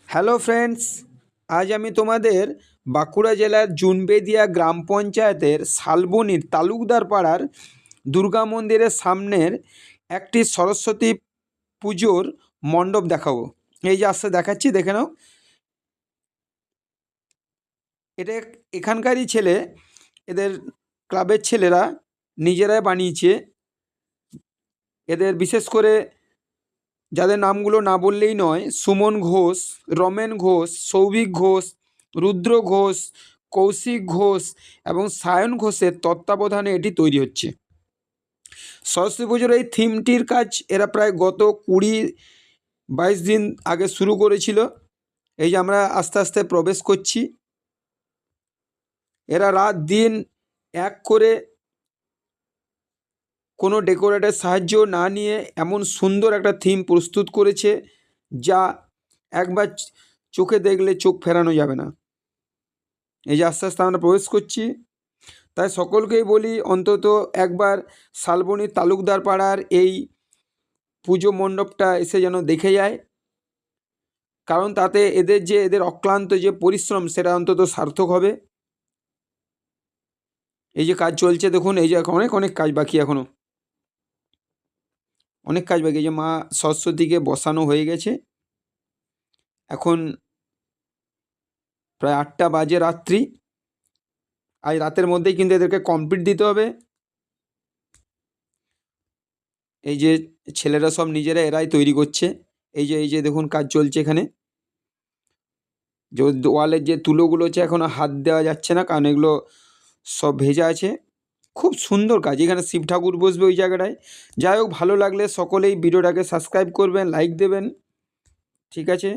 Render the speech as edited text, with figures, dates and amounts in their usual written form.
Hello friends, আজ আমি তোমাদের বাঁকুড়া জেলার জুনবেদিয়া গ্রাম পঞ্চায়েতের শালবনির তালুকদার পাড়ার দুর্গা মন্দিরের সামনের একটি সরস্বতী পুজোর মণ্ডপ দেখাবো। এই যে আসতে দেখাচ্ছি, দেখে নাও। এটা এখানকারই ছেলে, এদের ক্লাবের ছেলেরা নিজেরাই বানিয়েছে। এদের বিশেষ করে যাদের নামগুলো না বললেই নয়: সুমন ঘোষ, রমেন ঘোষ, সৌভিক ঘোষ, রুদ্র ঘোষ, কৌশিক ঘোষ এবং সায়ন ঘোষের তত্ত্বাবধানে এটি তৈরি হচ্ছে। সরস্বতী পুজোর এই থিমটির কাজ এরা প্রায় গত 20-22 দিন আগে শুরু করেছিল। এই যে আমরা আস্তে আস্তে প্রবেশ করছি। এরা রাত দিন এক করে কোনো ডেকোরেটের সাহায্য না নিয়ে এমন সুন্দর একটা থিম প্রস্তুত করেছে, যা একবার চোখে দেখলে চোখ ফেরানো যাবে না। এই যে আস্তে আস্তে আমরা প্রবেশ করছি, তাই সকলকেই বলি অন্তত একবার শালবনির তালুকদার পাড়ার এই পুজো মণ্ডপটা এসে যেন দেখে যায়, কারণ তাতে এদের অক্লান্ত যে পরিশ্রম সেটা অন্তত সার্থক হবে। এই যে কাজ চলছে দেখুন, এই যে অনেক অনেক কাজ বাকি, এখনও অনেক কাজ বাকি। এই যে মা সরস্বতীকে বসানো হয়ে গেছে। এখন প্রায় 8টা বাজে রাত্রি। আজ রাতের মধ্যেই কিন্তু এদেরকে কমপ্লিট দিতে হবে। এই যে ছেলেরা সব নিজেরা এরাই তৈরি করছে। এই যে দেখুন কাজ চলছে এখানে। যে ওয়ালের যে তুলোগুলো আছে এখনো হাত দেওয়া যাচ্ছে না, কারণ এগুলো সব ভেজা আছে। খুব সুন্দর কাজ। এখানে শিব ঠাকুর বসবে ওই জায়গাটায়। যাই হোক, ভালো লাগলে সকলেই ভিডিওটাকে সাবস্ক্রাইব করবেন, লাইক দেবেন। ঠিক আছে।